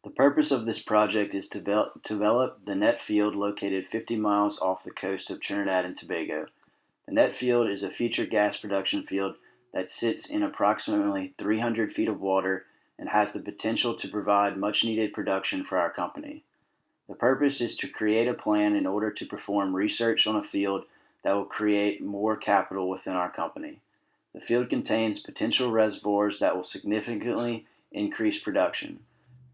The purpose of this project is to develop the net field located 50 miles off the coast of Trinidad and Tobago. The net field is a featured gas production field that sits in approximately 300 feet of water and has the potential to provide much needed production for our company. The purpose is to create a plan in order to perform research on a field that will create more capital within our company. The field contains potential reservoirs that will significantly increase production.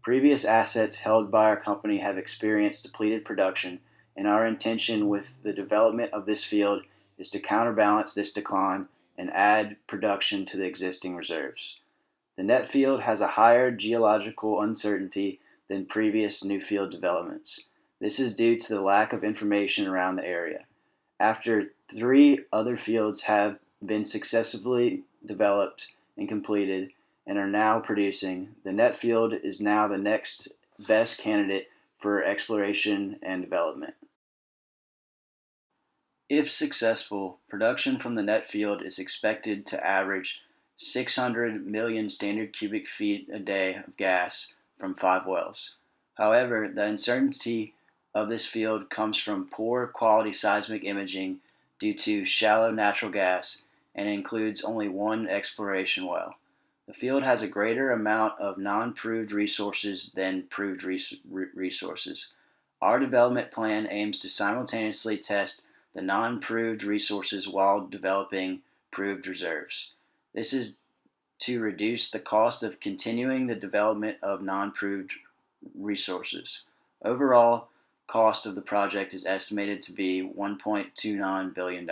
Previous assets held by our company have experienced depleted production, and our intention with the development of this field is to counterbalance this decline and add production to the existing reserves. The net field has a higher geological uncertainty than previous new field developments. This is due to the lack of information around the area. After 3 other fields have been successfully developed and completed and are now producing, the net field is now the next best candidate for exploration and development. If successful, production from the net field is expected to average 600 million standard cubic feet a day of gas from 5 wells. However, the uncertainty of this field comes from poor quality seismic imaging due to shallow natural gas and includes only 1 exploration well. The field has a greater amount of non-proved resources than proved resources. Our development plan aims to simultaneously test the non-proved resources while developing proved reserves. This is to reduce the cost of continuing the development of non-proved resources. Overall cost of the project is estimated to be $1.29 billion.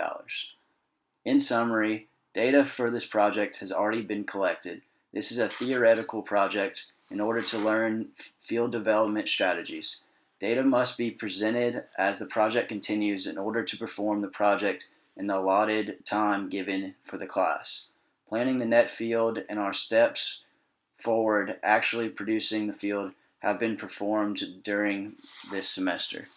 In summary, data for this project has already been collected. This is a theoretical project in order to learn field development strategies. Data must be presented as the project continues in order to perform the project in the allotted time given for the class. Planning the net field and our steps forward actually producing the field have been performed during this semester.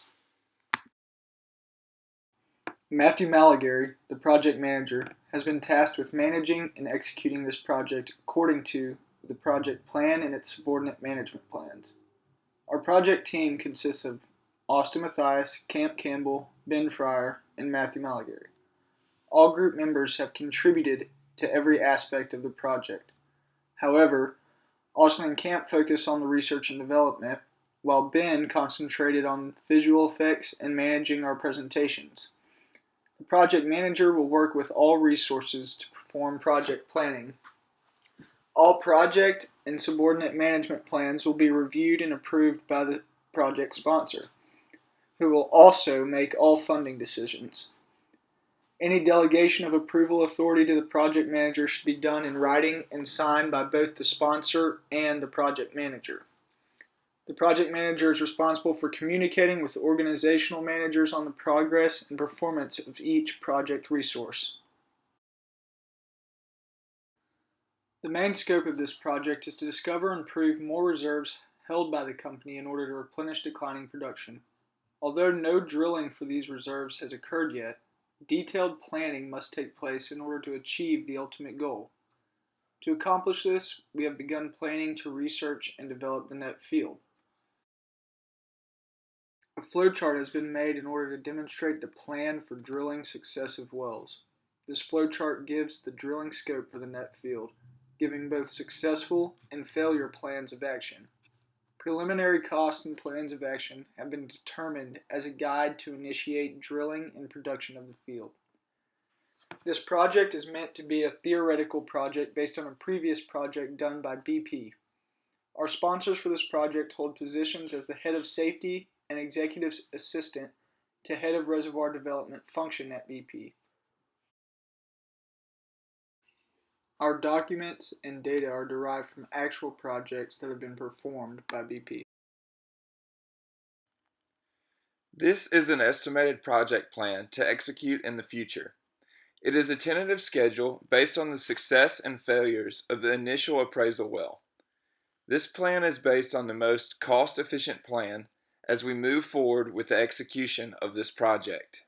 Matthew Malagary, the project manager, has been tasked with managing and executing this project according to the project plan and its subordinate management plans. Our project team consists of Austin Mathias, Camp Campbell, Ben Fryer, and Matthew Malagary. All group members have contributed to every aspect of the project. However, Austin and Camp focus on the research and development, while Ben concentrated on visual effects and managing our presentations. The project manager will work with all resources to perform project planning. All project and subordinate management plans will be reviewed and approved by the project sponsor, who will also make all funding decisions. Any delegation of approval authority to the project manager should be done in writing and signed by both the sponsor and the project manager. The project manager is responsible for communicating with organizational managers on the progress and performance of each project resource. The main scope of this project is to discover and prove more reserves held by the company in order to replenish declining production. Although no drilling for these reserves has occurred yet, detailed planning must take place in order to achieve the ultimate goal. To accomplish this, we have begun planning to research and develop the net field. A flowchart has been made in order to demonstrate the plan for drilling successive wells. This flowchart gives the drilling scope for the net field, giving both successful and failure plans of action. Preliminary costs and plans of action have been determined as a guide to initiate drilling and production of the field. This project is meant to be a theoretical project based on a previous project done by BP. Our sponsors for this project hold positions as the head of safety and executive assistant to head of reservoir development function at BP. Our documents and data are derived from actual projects that have been performed by BP. This is an estimated project plan to execute in the future. It is a tentative schedule based on the success and failures of the initial appraisal well. This plan is based on the most cost-efficient plan as we move forward with the execution of this project.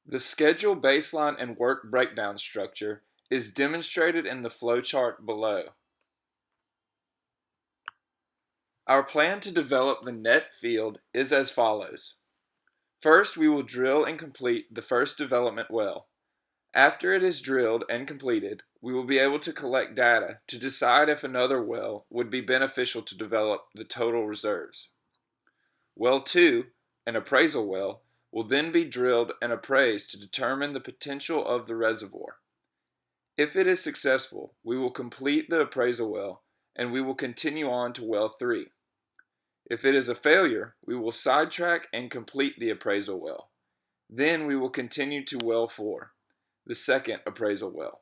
The schedule, baseline, and work breakdown structure is demonstrated in the flowchart below. Our plan to develop the net field is as follows. First, we will drill and complete the first development well. After it is drilled and completed, we will be able to collect data to decide if another well would be beneficial to develop the total reserves. Well 2, an appraisal well, will then be drilled and appraised to determine the potential of the reservoir. If it is successful, we will complete the appraisal well and we will continue on to well 3. If it is a failure, we will sidetrack and complete the appraisal well. Then we will continue to well 4, the second appraisal well.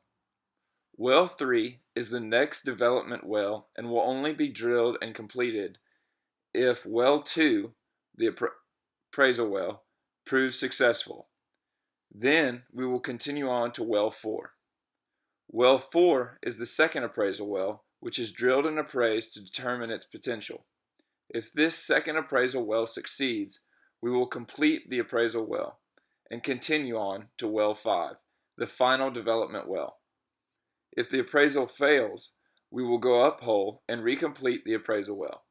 Well 3 is the next development well and will only be drilled and completed if well 2, the appraisal well, proves successful. Then we will continue on to well 4. Well 4 is the second appraisal well, which is drilled and appraised to determine its potential. If this second appraisal well succeeds, we will complete the appraisal well and continue on to well 5, the final development well. If the appraisal fails, we will go uphole and recomplete the appraisal well.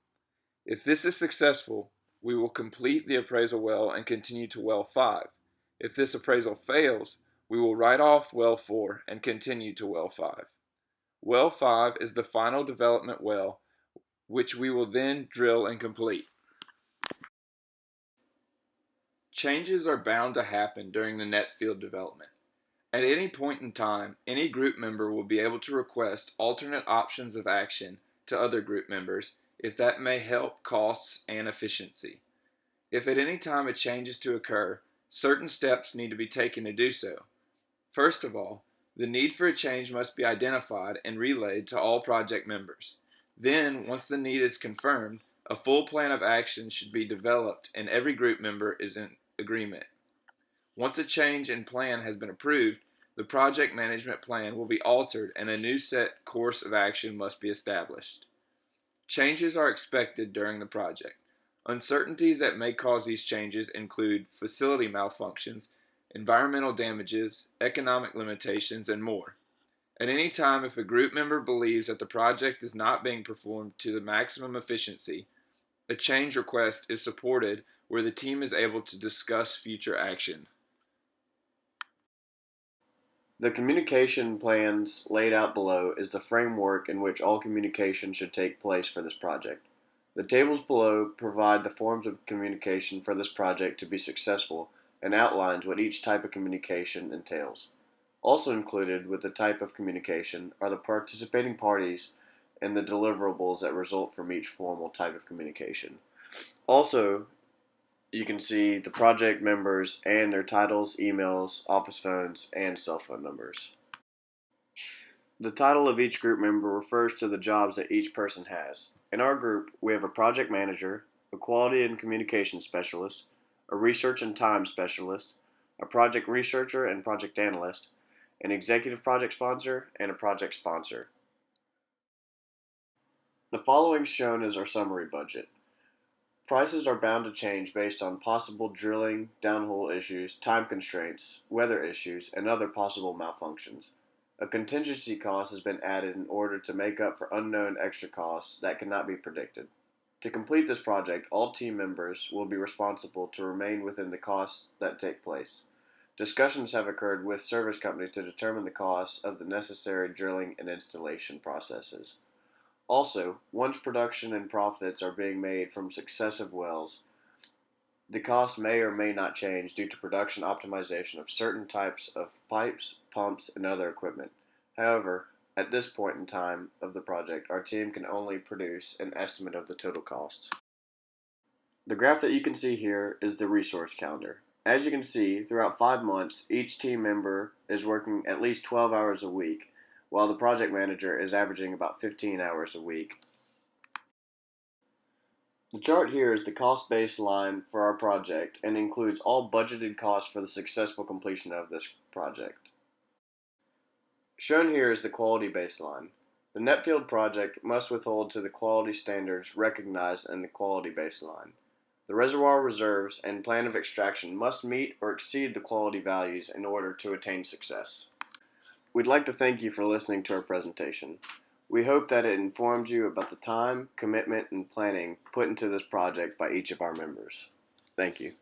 If this is successful, we will complete the appraisal well and continue to well 5. If this appraisal fails, we will write off well 4 and continue to well 5. Well 5 is the final development well, which we will then drill and complete. Changes are bound to happen during the net field development. At any point in time, any group member will be able to request alternate options of action to other group members if that may help costs and efficiency. If at any time a change is to occur, certain steps need to be taken to do so. First of all, the need for a change must be identified and relayed to all project members. Then, once the need is confirmed, a full plan of action should be developed and every group member is in agreement. Once a change in plan has been approved, the project management plan will be altered and a new set course of action must be established. Changes are expected during the project. Uncertainties that may cause these changes include facility malfunctions, environmental damages, economic limitations, and more. At any time, if a group member believes that the project is not being performed to the maximum efficiency, a change request is supported where the team is able to discuss future action. The communication plans laid out below is the framework in which all communication should take place for this project. The tables below provide the forms of communication for this project to be successful and outlines what each type of communication entails. Also included with the type of communication are the participating parties and the deliverables that result from each formal type of communication. Also, you can see the project members and their titles, emails, office phones, and cell phone numbers. The title of each group member refers to the jobs that each person has. In our group, we have a project manager, a quality and communication specialist, a research and time specialist, a project researcher and project analyst, an executive project sponsor, and a project sponsor. The following shown is our summary budget. Prices are bound to change based on possible drilling, downhole issues, time constraints, weather issues, and other possible malfunctions. A contingency cost has been added in order to make up for unknown extra costs that cannot be predicted. To complete this project, all team members will be responsible to remain within the costs that take place. Discussions have occurred with service companies to determine the costs of the necessary drilling and installation processes. Also, once production and profits are being made from successive wells, the cost may or may not change due to production optimization of certain types of pipes, pumps, and other equipment. However, at this point in time of the project, our team can only produce an estimate of the total cost. The graph that you can see here is the resource calendar. As you can see, throughout 5 months, each team member is working at least 12 hours a week, while the project manager is averaging about 15 hours a week. The chart here is the cost baseline for our project and includes all budgeted costs for the successful completion of this project. Shown here is the quality baseline. The Netfield project must withhold to the quality standards recognized in the quality baseline. The reservoir reserves and plan of extraction must meet or exceed the quality values in order to attain success. We'd like to thank you for listening to our presentation. We hope that it informed you about the time, commitment, and planning put into this project by each of our members. Thank you.